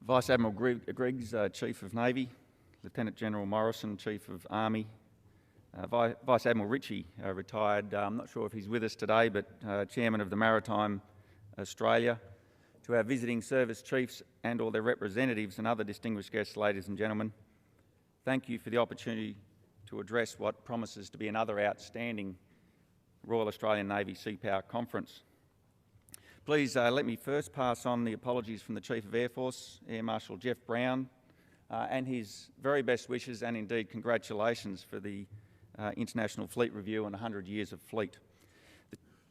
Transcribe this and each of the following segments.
Vice Admiral Griggs, Chief of Navy, Lieutenant General Morrison, Chief of Army, Vice Admiral Ritchie, retired, I'm not sure if he's with us today, but Chairman of the Maritime Australia, to our visiting service chiefs and all their representatives and other distinguished guests, ladies and gentlemen, thank you for the opportunity to address what promises to be another outstanding Royal Australian Navy Sea Power Conference. Please let me first pass on the apologies from the Chief of Air Force, Air Marshal Jeff Brown, and his very best wishes and indeed congratulations for the International Fleet Review and 100 years of fleet.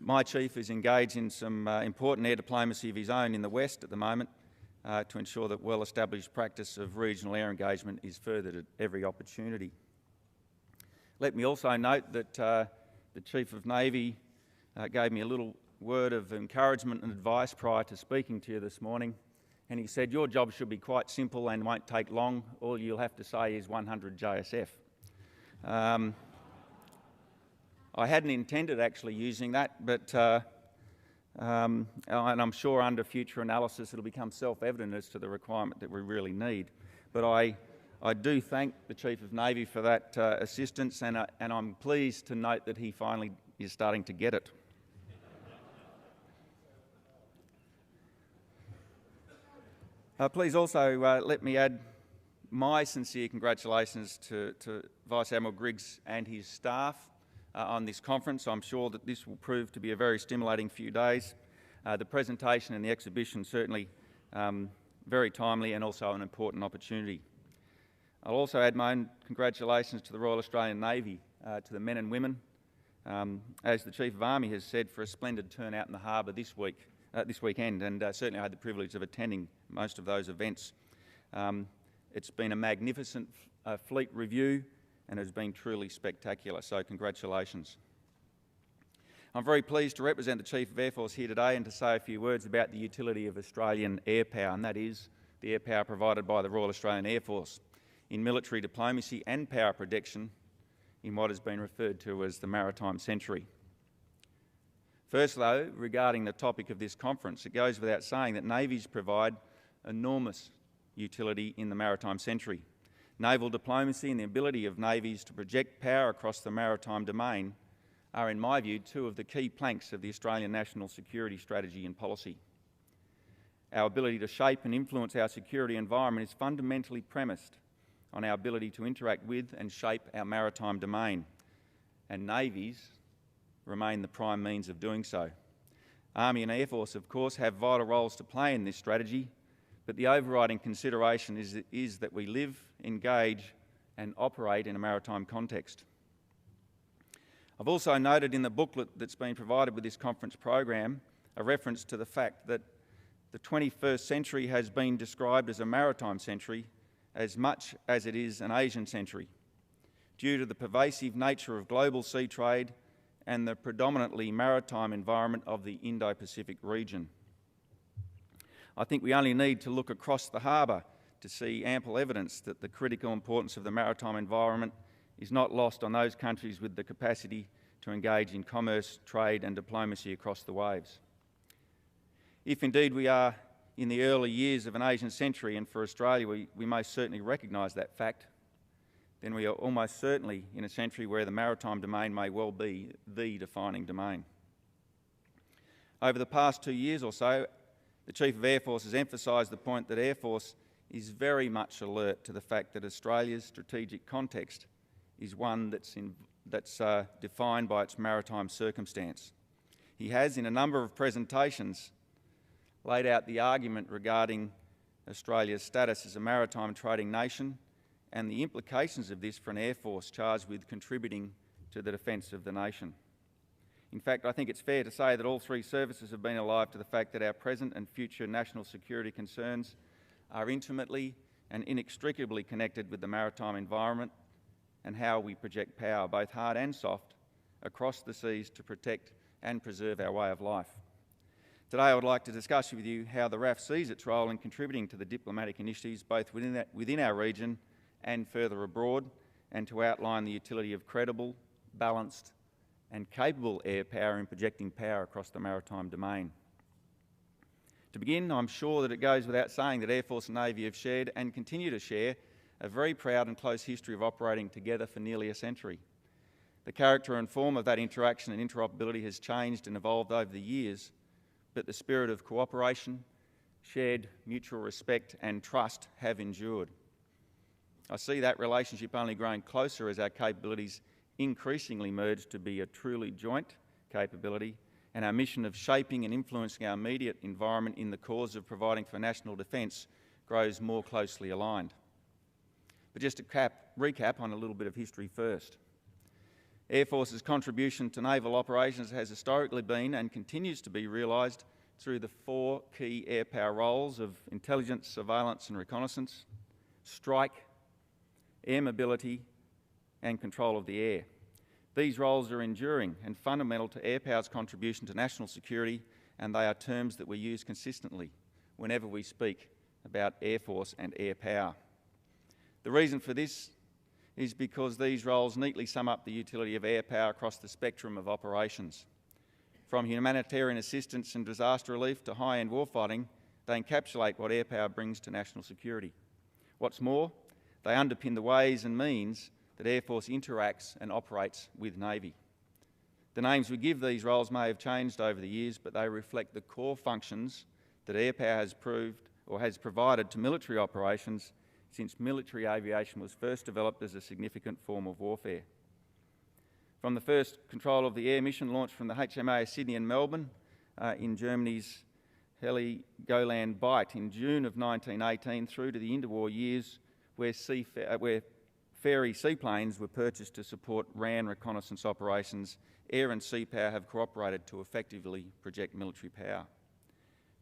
My Chief is engaged in some important air diplomacy of his own in the West at the moment to ensure that well-established practice of regional air engagement is furthered at every opportunity. Let me also note that the Chief of Navy gave me a little word of encouragement and advice prior to speaking to you this morning, and he said, your job should be quite simple and won't take long. All you'll have to say is 100 JSF. I hadn't intended actually using that, but and I'm sure under future analysis it'll become self-evident as to the requirement that we really need. But I do thank the Chief of Navy for that assistance, and I'm pleased to note that he finally is starting to get it. Please also let me add my sincere congratulations to Vice Admiral Griggs and his staff on this conference. I'm sure that this will prove to be a very stimulating few days. The presentation and the exhibition certainly very timely and also an important opportunity. I'll also add my own congratulations to the Royal Australian Navy, to the men and women, as the Chief of Army has said, for a splendid turnout in the harbour this weekend, and certainly I had the privilege of attending most of those events. It's been a magnificent fleet review and has been truly spectacular, so congratulations. I'm very pleased to represent the Chief of Air Force here today and to say a few words about the utility of Australian air power, and that is the air power provided by the Royal Australian Air Force in military diplomacy and power protection in what has been referred to as the maritime century. First, though, regarding the topic of this conference, it goes without saying that navies provide enormous utility in the maritime century. Naval diplomacy and the ability of navies to project power across the maritime domain are, in my view, two of the key planks of the Australian national security strategy and policy. Our ability to shape and influence our security environment is fundamentally premised on our ability to interact with and shape our maritime domain, and navies remain the prime means of doing so. Army and Air Force, of course, have vital roles to play in this strategy, but the overriding consideration is that we live, engage and operate in a maritime context. I've also noted in the booklet that's been provided with this conference program a reference to the fact that the 21st century has been described as a maritime century as much as it is an Asian century, due to the pervasive nature of global sea trade and the predominantly maritime environment of the Indo-Pacific region. I think we only need to look across the harbour to see ample evidence that the critical importance of the maritime environment is not lost on those countries with the capacity to engage in commerce, trade and diplomacy across the waves. If indeed we are in the early years of an Asian century, and for Australia we most certainly recognise that fact, then we are almost certainly in a century where the maritime domain may well be the defining domain. Over the past 2 years or so, the Chief of Air Force has emphasised the point that Air Force is very much alert to the fact that Australia's strategic context is one that's defined by its maritime circumstance. He has, in a number of presentations, laid out the argument regarding Australia's status as a maritime trading nation and the implications of this for an Air Force charged with contributing to the defence of the nation. In fact, I think it's fair to say that all three services have been alive to the fact that our present and future national security concerns are intimately and inextricably connected with the maritime environment and how we project power, both hard and soft, across the seas to protect and preserve our way of life. Today I would like to discuss with you how the RAF sees its role in contributing to the diplomatic initiatives both within our region and further abroad, and to outline the utility of credible, balanced and capable air power in projecting power across the maritime domain. To begin, I'm sure that it goes without saying that Air Force and Navy have shared and continue to share a very proud and close history of operating together for nearly a century. The character and form of that interaction and interoperability has changed and evolved over the years, but the spirit of cooperation, shared mutual respect and trust have endured. I see that relationship only growing closer as our capabilities increasingly merge to be a truly joint capability, and our mission of shaping and influencing our immediate environment in the cause of providing for national defence grows more closely aligned. But just to recap on a little bit of history first. Air Force's contribution to naval operations has historically been and continues to be realised through the 4 key air power roles of intelligence, surveillance and reconnaissance, strike, air mobility and control of the air. These roles are enduring and fundamental to air power's contribution to national security, and they are terms that we use consistently whenever we speak about Air Force and air power. The reason for this is because these roles neatly sum up the utility of air power across the spectrum of operations. From humanitarian assistance and disaster relief to high-end warfighting, they encapsulate what air power brings to national security. What's more, they underpin the ways and means that Air Force interacts and operates with Navy. The names we give these roles may have changed over the years, but they reflect the core functions that air power has provided to military operations since military aviation was first developed as a significant form of warfare. From the first control of the air mission launched from the HMAS Sydney and Melbourne in Germany's Heligoland Bight in June of 1918 through to the interwar years where Fairey seaplanes were purchased to support RAN reconnaissance operations, air and sea power have cooperated to effectively project military power.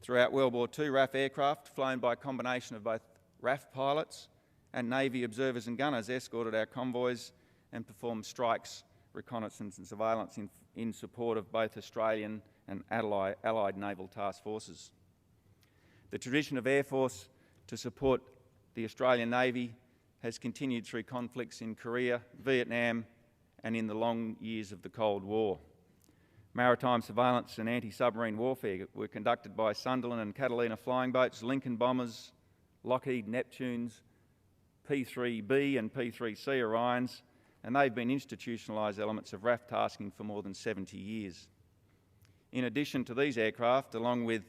Throughout World War II, RAF aircraft, flown by a combination of both RAF pilots and Navy observers and gunners, escorted our convoys and performed strikes, reconnaissance and surveillance in support of both Australian and Allied naval task forces. The tradition of Air Force to support the Australian Navy has continued through conflicts in Korea, Vietnam and in the long years of the Cold War. Maritime surveillance and anti-submarine warfare were conducted by Sunderland and Catalina flying boats, Lincoln bombers, Lockheed Neptunes, P-3B and P-3C Orions, and they've been institutionalised elements of RAF tasking for more than 70 years. In addition to these aircraft, along with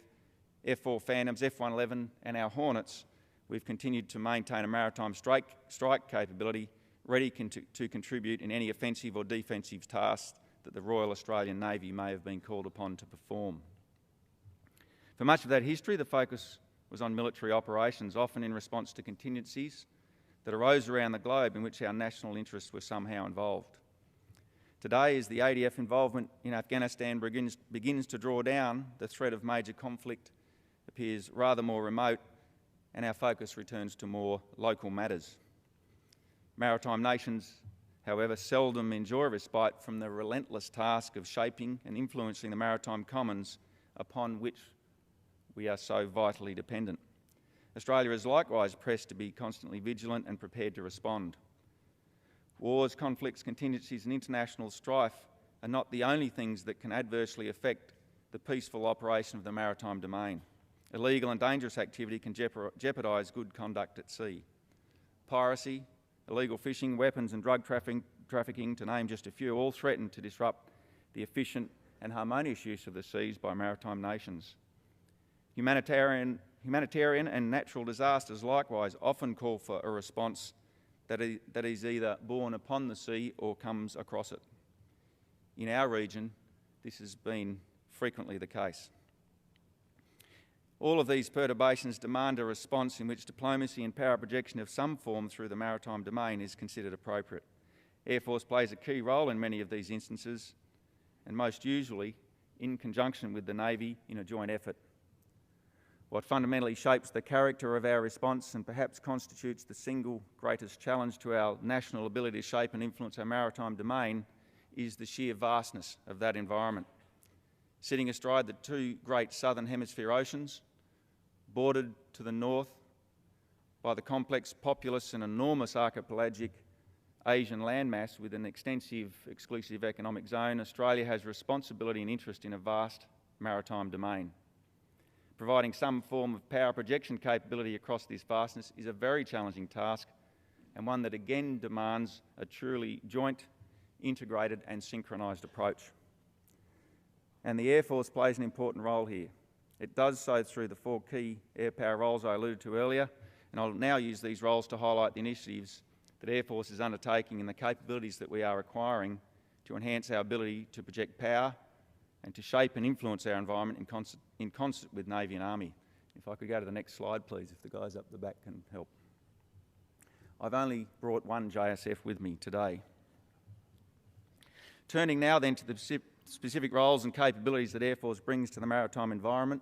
F-4 Phantoms, F-111 and our Hornets, we've continued to maintain a maritime strike capability ready to contribute in any offensive or defensive tasks that the Royal Australian Navy may have been called upon to perform. For much of that history, the focus was on military operations, often in response to contingencies that arose around the globe in which our national interests were somehow involved. Today, as the ADF involvement in Afghanistan begins to draw down, the threat of major conflict appears rather more remote and our focus returns to more local matters. Maritime nations, however, seldom enjoy respite from the relentless task of shaping and influencing the maritime commons upon which we are so vitally dependent. Australia is likewise pressed to be constantly vigilant and prepared to respond. Wars, conflicts, contingencies and international strife are not the only things that can adversely affect the peaceful operation of the maritime domain. Illegal and dangerous activity can jeopardise good conduct at sea. Piracy, illegal fishing, weapons and drug trafficking, to name just a few, all threaten to disrupt the efficient and harmonious use of the seas by maritime nations. Humanitarian and natural disasters likewise often call for a response that is either born upon the sea or comes across it. In our region, this has been frequently the case. All of these perturbations demand a response in which diplomacy and power projection of some form through the maritime domain is considered appropriate. Air Force plays a key role in many of these instances, and most usually in conjunction with the Navy in a joint effort. What fundamentally shapes the character of our response and perhaps constitutes the single greatest challenge to our national ability to shape and influence our maritime domain is the sheer vastness of that environment. Sitting astride the 2 great southern hemisphere oceans, bordered to the north by the complex, populous and enormous archipelagic Asian landmass with an extensive exclusive economic zone, Australia has responsibility and interest in a vast maritime domain. providing some form of power projection capability across this vastness is a very challenging task, and one that again demands a truly joint, integrated and synchronised approach. And the Air Force plays an important role here. It does so through the 4 key air power roles I alluded to earlier, and I'll now use these roles to highlight the initiatives that Air Force is undertaking and the capabilities that we are acquiring to enhance our ability to project power and to shape and influence our environment in concert with Navy and Army. If I could go to the next slide, please, if the guys up the back can help. I've only brought one JSF with me today. Turning now then to the specific roles and capabilities that Air Force brings to the maritime environment,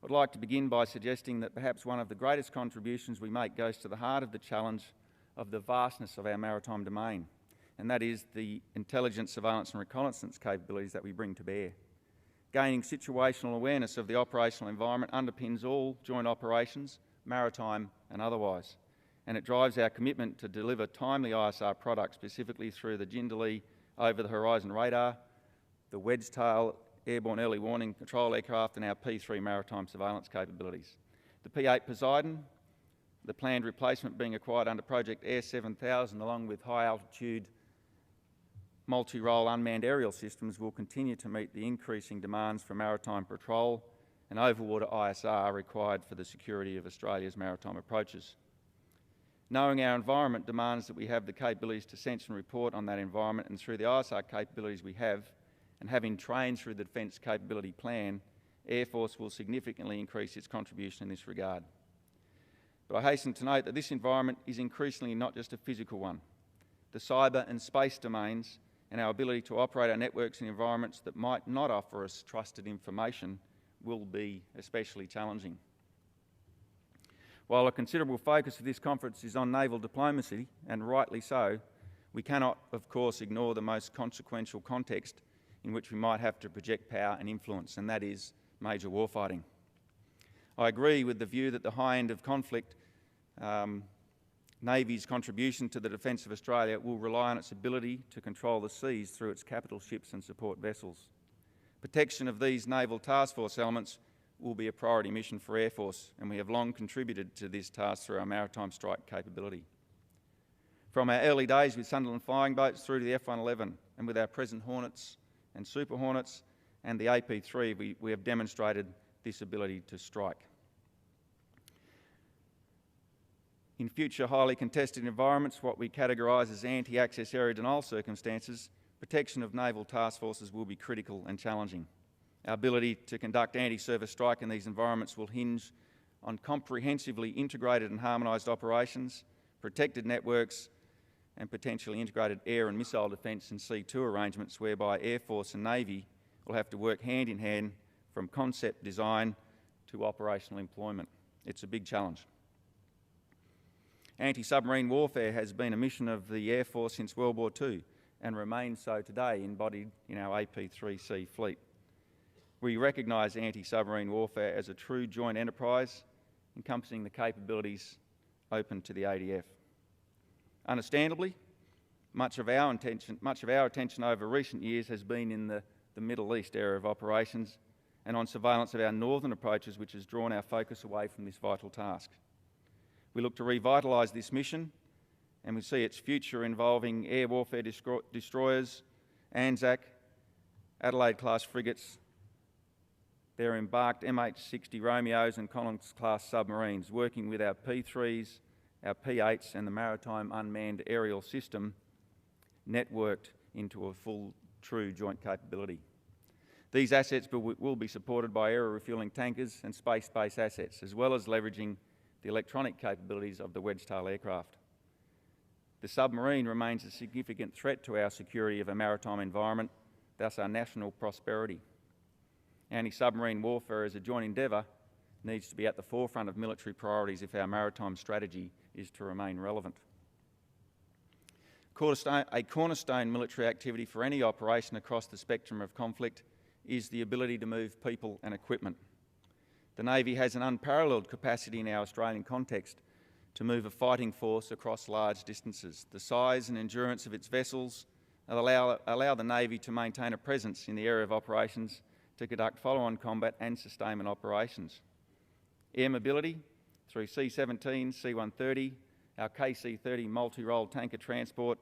I'd like to begin by suggesting that perhaps one of the greatest contributions we make goes to the heart of the challenge of the vastness of our maritime domain, and that is the intelligence, surveillance and reconnaissance capabilities that we bring to bear. Gaining situational awareness of the operational environment underpins all joint operations, maritime and otherwise, and it drives our commitment to deliver timely ISR products, specifically through the Jindalee over-the-horizon radar, the Wedgetail airborne early warning control aircraft and our P3 maritime surveillance capabilities. The P8 Poseidon, the planned replacement being acquired under Project Air 7000 along with high-altitude multi-role unmanned aerial systems, will continue to meet the increasing demands for maritime patrol and overwater ISR required for the security of Australia's maritime approaches. Knowing our environment demands that we have the capabilities to sense and report on that environment, and through the ISR capabilities we have, and having trained through the Defence Capability Plan, Air Force will significantly increase its contribution in this regard. But I hasten to note that this environment is increasingly not just a physical one. The cyber and space domains and our ability to operate our networks in environments that might not offer us trusted information will be especially challenging. While a considerable focus of this conference is on naval diplomacy, and rightly so, we cannot, of course, ignore the most consequential context in which we might have to project power and influence, and that is major warfighting. I agree with the view that the high end of conflict, Navy's contribution to the defence of Australia will rely on its ability to control the seas through its capital ships and support vessels. Protection of these naval task force elements will be a priority mission for Air Force, and we have long contributed to this task through our maritime strike capability. From our early days with Sunderland flying boats through to the F-111, and with our present Hornets and Super Hornets and the AP-3, we have demonstrated this ability to strike. In future highly contested environments, what we categorise as anti-access area denial circumstances, protection of naval task forces will be critical and challenging. Our ability to conduct anti-surface strike in these environments will hinge on comprehensively integrated and harmonised operations, protected networks, and potentially integrated air and missile defence and C2 arrangements whereby Air Force and Navy will have to work hand in hand from concept design to operational employment. It's a big challenge. Anti-submarine warfare has been a mission of the Air Force since World War II and remains so today, embodied in our AP-3C fleet. We recognise anti-submarine warfare as a true joint enterprise encompassing the capabilities open to the ADF. Understandably, much of our attention over recent years has been in the Middle East area of operations and on surveillance of our northern approaches, which has drawn our focus away from this vital task. We look to revitalise this mission, and we see its future involving air warfare destroyers, Anzac, Adelaide-class frigates, their embarked MH-60 Romeos and Collins-class submarines, working with our P3s, our P8s and the Maritime Unmanned Aerial System networked into a full, true joint capability. These assets will be supported by aero refuelling tankers and space-based assets, as well as leveraging the electronic capabilities of the Wedgetail aircraft. The submarine remains a significant threat to our security of a maritime environment, thus our national prosperity. Anti-submarine warfare as a joint endeavour needs to be at the forefront of military priorities if our maritime strategy is to remain relevant. A cornerstone military activity for any operation across the spectrum of conflict is the ability to move people and equipment. The Navy has an unparalleled capacity in our Australian context to move a fighting force across large distances. The size and endurance of its vessels allow the Navy to maintain a presence in the area of operations to conduct follow-on combat and sustainment operations. Air mobility through C-17, C-130, our KC-30 multi-role tanker transport,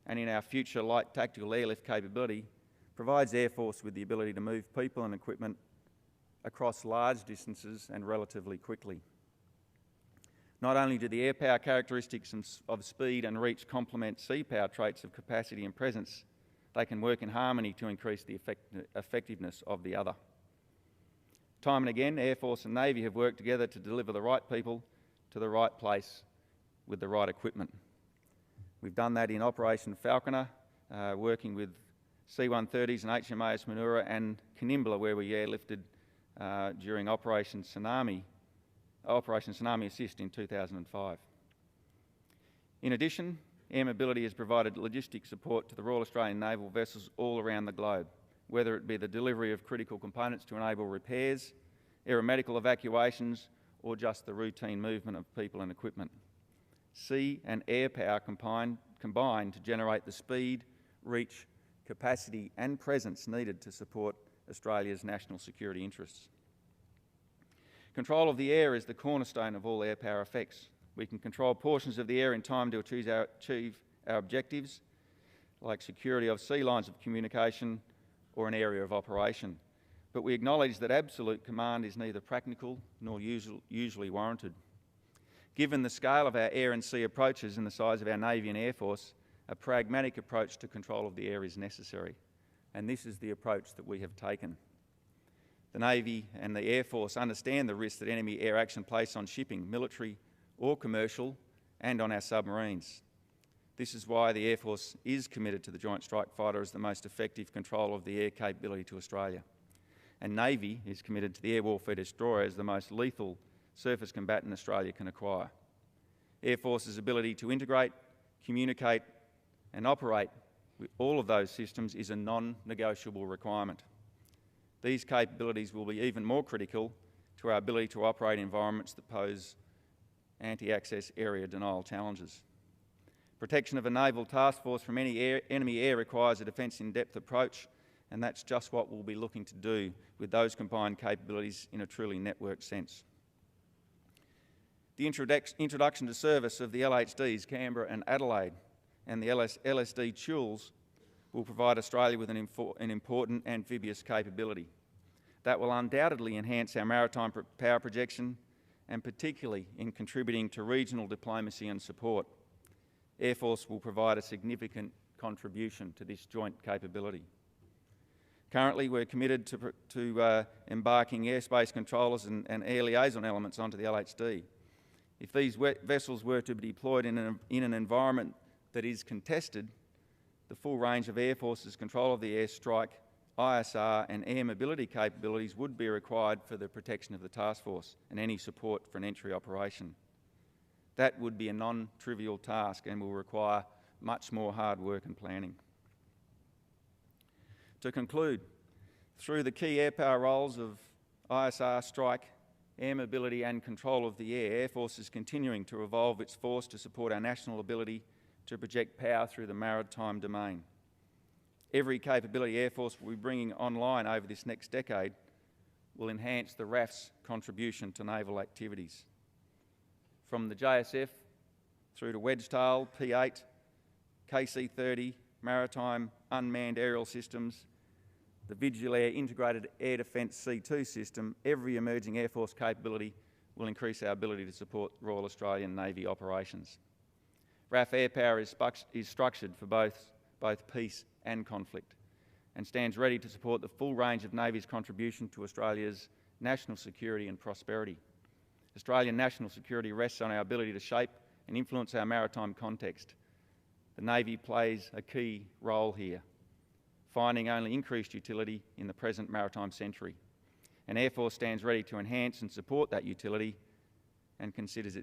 and in our future light tactical airlift capability, provides Air Force with the ability to move people and equipment across large distances and relatively quickly. Not only do the air power characteristics of speed and reach complement sea power traits of capacity and presence, they can work in harmony to increase the effectiveness of the other. Time and again, Air Force and Navy have worked together to deliver the right people to the right place with the right equipment. We've done that in Operation Falconer, working with C-130s and HMAS Manura and Kanimbla, where we airlifted during Operation Tsunami Assist in 2005. In addition, air mobility has provided logistic support to the Royal Australian Naval vessels all around the globe, whether it be the delivery of critical components to enable repairs, aeromedical evacuations, or just the routine movement of people and equipment. Sea and air power combine to generate the speed, reach, capacity and presence needed to support Australia's national security interests. Control of the air is the cornerstone of all air power effects. We can control portions of the air in time to achieve our objectives, like security of sea lines of communication or an area of operation. But we acknowledge that absolute command is neither practical nor usually warranted. Given the scale of our air and sea approaches and the size of our Navy and Air Force, a pragmatic approach to control of the air is necessary, and this is the approach that we have taken. The Navy and the Air Force understand the risk that enemy air action place on shipping, military or commercial, and on our submarines. This is why the Air Force is committed to the Joint Strike Fighter as the most effective control of the air capability to Australia. And Navy is committed to the Air Warfare Destroyer as the most lethal surface combatant Australia can acquire. Air Force's ability to integrate, communicate and operate with all of those systems is a non-negotiable requirement. These capabilities will be even more critical to our ability to operate in environments that pose anti-access area denial challenges. Protection of a naval task force from any enemy air requires a defence in-depth approach, and that's just what we'll be looking to do with those combined capabilities in a truly networked sense. The introduction to service of the LHDs Canberra and Adelaide and the LSD Chulles will provide Australia with an important amphibious capability that will undoubtedly enhance our maritime power projection, and particularly in contributing to regional diplomacy and support. Air Force will provide a significant contribution to this joint capability. Currently, we're committed to embarking airspace controllers and air liaison elements onto the LHD. If these vessels were to be deployed in an environment that is contested, the full range of Air Force's control of the airstrike, ISR and air mobility capabilities would be required for the protection of the task force and any support for an entry operation. That would be a non-trivial task and will require much more hard work and planning. To conclude, through the key air power roles of ISR, strike, air mobility and control of the air, Air Force is continuing to evolve its force to support our national ability to project power through the maritime domain. Every capability Air Force will be bringing online over this next decade will enhance the RAF's contribution to naval activities. From the JSF through to Wedgetail, P8, KC-30, maritime unmanned aerial systems, the Vigilair Integrated Air Defence C2 system, every emerging Air Force capability will increase our ability to support Royal Australian Navy operations. RAF air power is structured for both peace and conflict and stands ready to support the full range of Navy's contribution to Australia's national security and prosperity. Australian national security rests on our ability to shape and influence our maritime context. The Navy plays a key role here, finding only increased utility in the present maritime century. And Air Force stands ready to enhance and support that utility and considers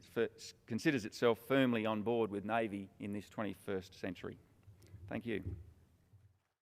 itself firmly on board with Navy in this 21st century. Thank you.